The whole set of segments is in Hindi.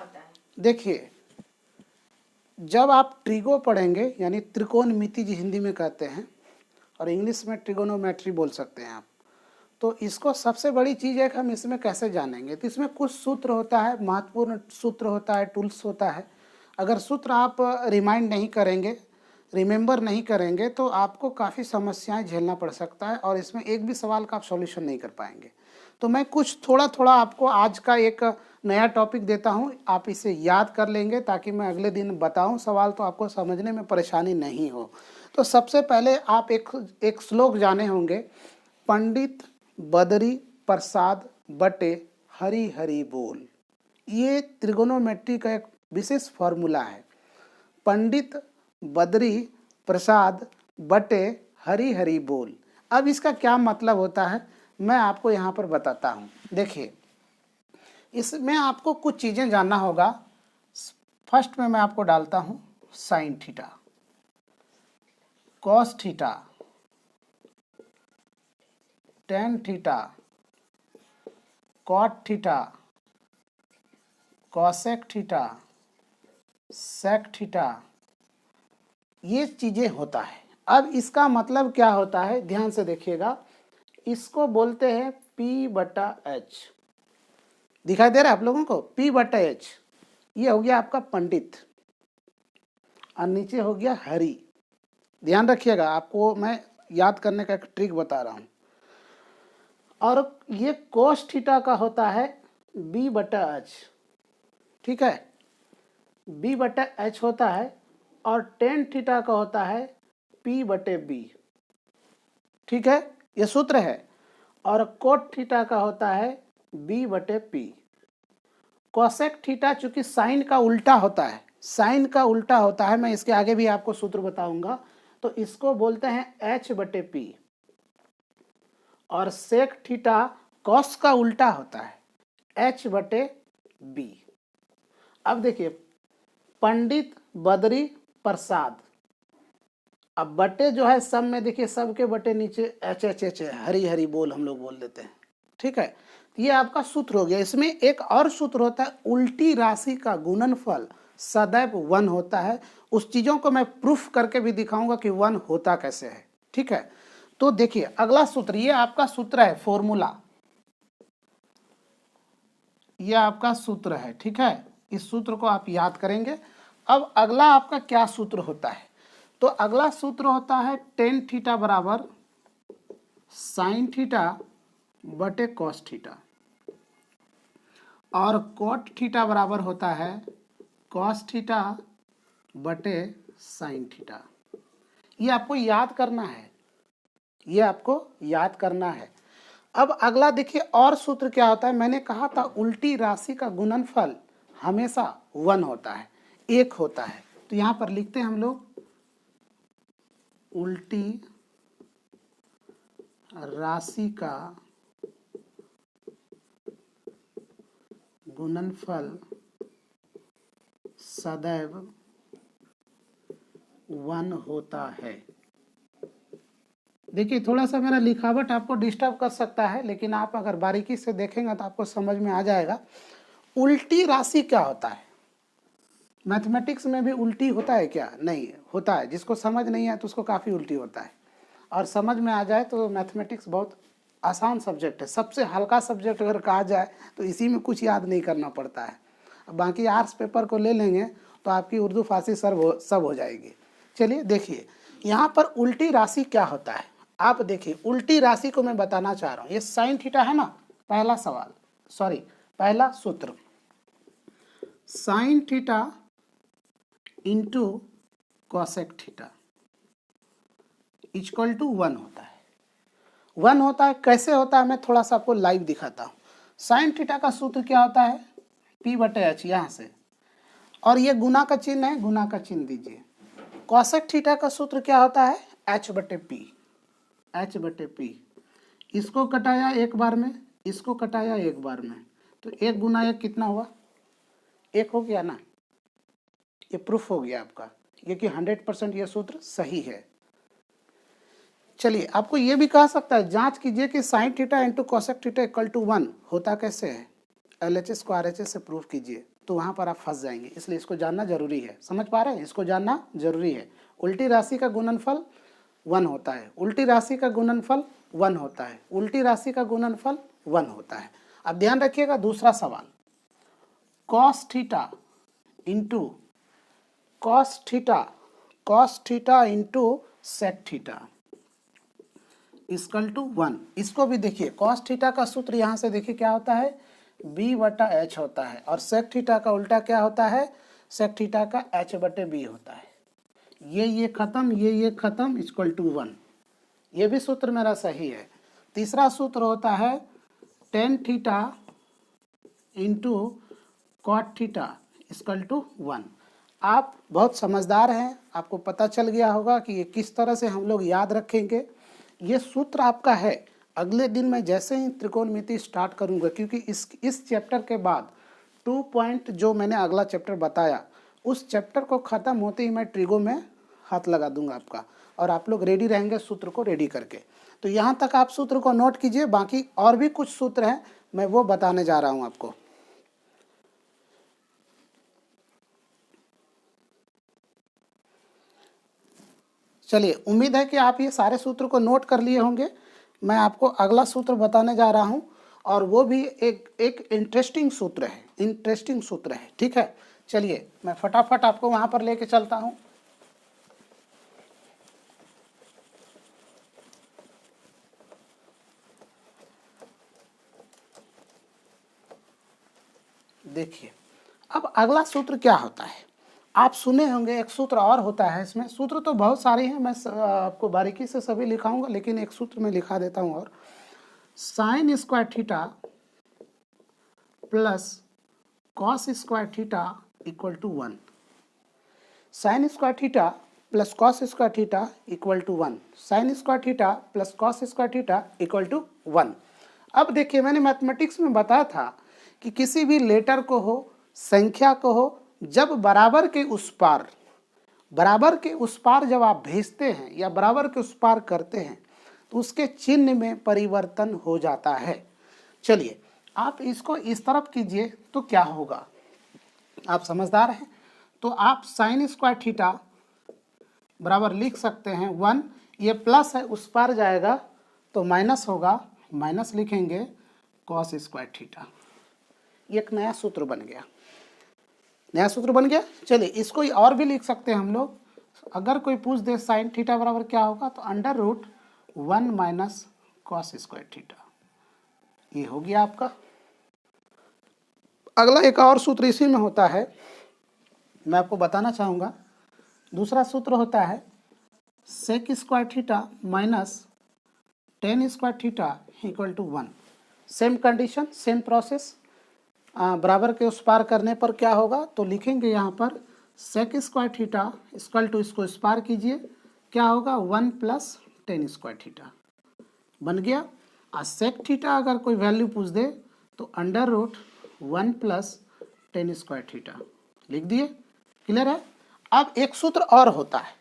होता है? देखिए, जब आप ट्रिगो पढ़ेंगे यानी त्रिकोणमिति जी हिंदी में कहते हैं और इंग्लिश में ट्रिगोनोमेट्री बोल सकते हैं आप, तो इसको सबसे बड़ी चीज़ है कि हम इसमें कैसे जानेंगे। तो इसमें कुछ सूत्र होता है, महत्वपूर्ण सूत्र होता है, टूल्स होता है। अगर सूत्र आप रिमाइंड नहीं करेंगे, रिमेंबर नहीं करेंगे, तो आपको काफ़ी समस्याएं झेलना पड़ सकता है और इसमें एक भी सवाल का आप सॉल्यूशन नहीं कर पाएंगे। तो मैं कुछ थोड़ा थोड़ा आपको आज का एक नया टॉपिक देता हूँ, आप इसे याद कर लेंगे ताकि मैं अगले दिन बताऊँ सवाल तो आपको समझने में परेशानी नहीं हो। तो सबसे पहले आप एक श्लोक जाने होंगे, पंडित बदरी प्रसाद बटे हरि हरि बोल। ये त्रिगोनोमेट्री का एक विशेष फॉर्मूला है। पंडित बदरी प्रसाद बटे हरि हरि बोल। अब इसका क्या मतलब होता है मैं आपको यहाँ पर बताता हूँ। देखिए, इसमें आपको कुछ चीज़ें जानना होगा। फर्स्ट में मैं आपको डालता हूँ sine theta, cos theta, tan theta, cot theta, cosec theta, sec theta, ये चीज़ें होता है। अब इसका मतलब क्या होता है ध्यान से देखिएगा। इसको बोलते हैं P/H। दिखाई दे रहा है आप लोगों को? P/H ये हो गया आपका पंडित और नीचे हो गया हरि। ध्यान रखिएगा, आपको मैं याद करने का एक ट्रिक बता रहा हूँ। और ये कोस थीटा का होता है B/H, ठीक है, B/H होता है। और टेन थीटा का होता है P/B, ठीक है, ये सूत्र है। और कोट थीटा का होता है B/P। कोसेक थीटा चूंकि साइन का उल्टा होता है, साइन का उल्टा होता है, मैं इसके आगे भी आपको सूत्र बताऊंगा, तो इसको बोलते हैं H/P। और सेक थीटा कॉस का उल्टा होता है H/B। अब देखिए, पंडित बदरी प्रसाद, अब बटे जो है सब में देखिए, सबके बटे नीचे H है, हरी हरी बोल हम लोग बोल देते हैं, ठीक है। ये आपका सूत्र हो गया। इसमें एक और सूत्र होता है, उल्टी राशि का गुणनफल सदैव 1 होता है। उस चीज़ों को मैं प्रूफ करके भी दिखाऊंगा कि 1 होता कैसे है, ठीक है। तो देखिए अगला सूत्र, ये आपका सूत्र है, फॉर्मूला, ये आपका सूत्र है, ठीक है। इस सूत्र को आप याद करेंगे। अब अगला आपका क्या सूत्र होता है, तो अगला सूत्र होता है टेन थीटा बराबर साइन थीटा बटे कॉस थीटा। और कोट थीटा बराबर होता है कॉस थीटा बटे साइन थीटा। ये आपको याद करना है, ये आपको याद करना है। अब अगला देखिए और सूत्र क्या होता है। मैंने कहा था उल्टी राशि का गुणनफल हमेशा 1 होता है, 1 होता है। तो यहाँ पर लिखते हैं हम लोग, उल्टी राशि का गुणनफल सदैव 1 होता है। देखिए थोड़ा सा मेरा लिखावट आपको डिस्टर्ब कर सकता है, लेकिन आप अगर बारीकी से देखेंगे तो आपको समझ में आ जाएगा। उल्टी राशि क्या होता है? मैथमेटिक्स में भी उल्टी होता है क्या? नहीं होता है। जिसको समझ नहीं है तो उसको काफ़ी उल्टी होता है, और समझ में आ जाए तो मैथमेटिक्स बहुत आसान सब्जेक्ट है। सबसे हल्का सब्जेक्ट अगर कहा जाए तो इसी में कुछ याद नहीं करना पड़ता है। बाकी आर्ट्स पेपर को ले लेंगे तो आपकी उर्दू फारसी सब हो जाएगी। चलिए देखिए, यहाँ पर उल्टी राशि क्या होता है आप देखिए। उल्टी राशि को मैं बताना चाह रहा हूँ। ये साइन थीटा है ना, पहला सवाल, सॉरी पहला सूत्र, sine theta into cosec theta equal to 1 होता है। 1 होता है। कैसे होता है मैं थोड़ा सा आपको लाइव दिखाता हूँ। साइन थीटा का सूत्र क्या होता है? P/H यहाँ से, और ये गुना का चिन्ह है, गुना का चिन्ह दीजिए। कॉसेक थीटा का सूत्र क्या होता है? H/P, H/P। इसको कटाया एक बार में, इसको कटाया एक बार में, तो 1 गुना 1 कितना हुआ? 1 हो गया ना। ये प्रूफ हो गया आपका, ये कि 100% ये सूत्र सही है। चलिए आपको ये भी कहा सकता है, जांच कीजिए कि sine theta into cosec theta equal to 1 होता कैसे है। LHS को RHS से प्रूफ कीजिए। तो वहाँ पर आप फंस जाएंगे, इसलिए इसको जानना जरूरी है। समझ पा रहे हैं? इसको जानना जरूरी है। उल्टी राशि का गुणनफल 1 होता है, उल्टी राशि का गुणनफल 1 होता है, उल्टी राशि का गुणनफल 1 होता है। अब ध्यान रखिएगा दूसरा सवाल, cos theta into cos theta into sec theta equal to 1। इसको भी देखिए, कॉस थीटा का सूत्र यहाँ से देखिए क्या होता है, b/h होता है, और सेक थीटा का उल्टा क्या होता है, सेक थीटा का h/b होता है। ये खत्म, ये खत्म, इक्वल टू 1। ये भी सूत्र मेरा सही है। तीसरा सूत्र होता है tan theta into cot theta equal to 1। आप बहुत समझदार हैं, आपको पता चल गया होगा कि ये किस तरह से हम लोग याद रखेंगे। ये सूत्र आपका है। अगले दिन मैं जैसे ही त्रिकोणमिति स्टार्ट करूंगा, क्योंकि इस चैप्टर के बाद 2 पॉइंट जो मैंने अगला चैप्टर बताया, उस चैप्टर को ख़त्म होते ही मैं ट्रिगो में हाथ लगा दूंगा आपका, और आप लोग रेडी रहेंगे सूत्र को रेडी करके। तो यहाँ तक आप सूत्र को नोट कीजिए, बाकी और भी कुछ सूत्र हैं, मैं वो बताने जा रहा हूँ आपको। चलिए, उम्मीद है कि आप ये सारे सूत्र को नोट कर लिए होंगे। मैं आपको अगला सूत्र बताने जा रहा हूं, और वो भी एक इंटरेस्टिंग सूत्र है, ठीक है। चलिए मैं फटाफट आपको वहां पर लेके चलता हूं। देखिए, अब अगला सूत्र क्या होता है, आप सुने होंगे एक सूत्र और होता है। इसमें सूत्र तो बहुत सारे हैं, मैं आपको बारीकी से सभी लिखाऊंगा, लेकिन एक सूत्र में लिखा देता हूं, और sine square theta plus cos square theta equal to 1। Sine square theta plus cos square theta equal to 1। Sine square theta plus cos square theta equal to 1। अब देखिए, मैंने मैथमेटिक्स में बताया था कि किसी भी लेटर को हो, संख्या को हो, जब बराबर के उस पार जब आप भेजते हैं या बराबर के उस पार करते हैं, तो उसके चिन्ह में परिवर्तन हो जाता है। चलिए, आप इसको इस तरफ कीजिए तो क्या होगा, आप समझदार हैं, तो आप साइन स्क्वायर थीटा बराबर लिख सकते हैं 1, ये प्लस है, उस पार जाएगा तो माइनस होगा, माइनस लिखेंगे कॉस स्क्वायर थीटा। एक नया सूत्र बन गया, चलिए, इसको और भी लिख सकते हैं हम लोग। अगर कोई पूछ दे साइन थीटा बराबर क्या होगा, तो √1 माइनस कॉस स्क्वायर थीटा, ये हो गया आपका। अगला एक और सूत्र इसी में होता है, मैं आपको बताना चाहूँगा। दूसरा सूत्र होता है sec square theta minus tan square theta equal to 1। Same condition, same process, बराबर के उस पार करने पर क्या होगा, तो लिखेंगे यहाँ पर sec square theta equal to, इसको इस पार कीजिए, क्या होगा 1 प्लस टेन स्क्वायर थीटा बन गया। और सेक थीटा अगर कोई वैल्यू पूछ दे तो √1 प्लस टेन स्क्वायर थीटा लिख दिए। क्लियर है? अब एक सूत्र और होता है,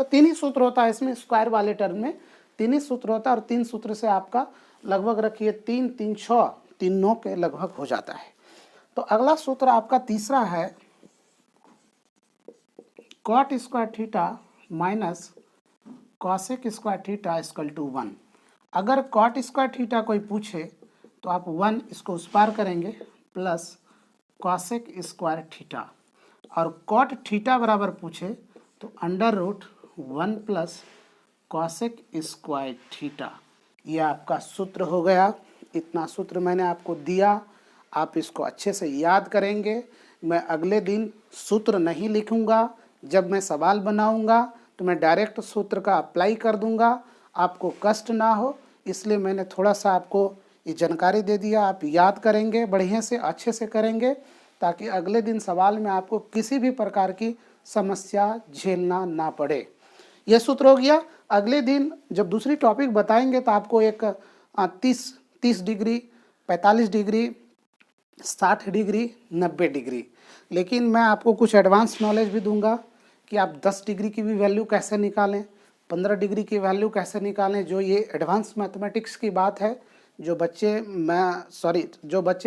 तीन ही सूत्र होता है इसमें, स्क्वायर वाले टर्म में 3 ही सूत्र होता है, और 3 सूत्र से आपका लगभग रखिए 3, 3, 6, 3, 9 के लगभग हो जाता है। तो अगला सूत्र आपका तीसरा है cot square theta minus cosec square theta equal to 1। अगर कॉट स्क्वायर थीटा कोई पूछे तो आप 1 इसको उस पार करेंगे प्लस कॉसेक स्क्वायर थीटा, और कॉट थीटा बराबर पूछे तो √1 प्लस कॉसेक स्क्वायर थीटा। ये आपका सूत्र हो गया। इतना सूत्र मैंने आपको दिया, आप इसको अच्छे से याद करेंगे। मैं अगले दिन सूत्र नहीं लिखूंगा, जब मैं सवाल बनाऊंगा तो मैं डायरेक्ट सूत्र का अप्लाई कर दूंगा, आपको कष्ट ना हो, इसलिए मैंने थोड़ा सा आपको ये जानकारी दे दिया। आप याद करेंगे, बढ़िया से अच्छे से करेंगे, ताकि अगले दिन सवाल में आपको किसी भी प्रकार की समस्या झेलना ना पड़े। यह सूत्र हो गया। अगले दिन जब दूसरी टॉपिक बताएंगे तो आपको एक 30 डिग्री, 45 डिग्री, 60 डिग्री, 90 डिग्री, लेकिन मैं आपको कुछ एडवांस नॉलेज भी दूंगा कि आप 10 डिग्री की भी वैल्यू कैसे निकालें, 15 डिग्री की वैल्यू कैसे निकालें। जो ये एडवांस मैथमेटिक्स की बात है, जो बच्चे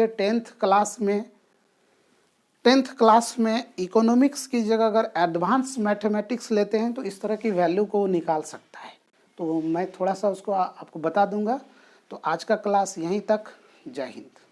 10th क्लास में 10th क्लास में इकोनॉमिक्स की जगह अगर एडवांस मैथमेटिक्स लेते हैं तो इस तरह की वैल्यू को वो निकाल सकता है। तो मैं थोड़ा सा उसको आपको बता दूंगा। तो आज का क्लास यहीं तक। जय हिंद।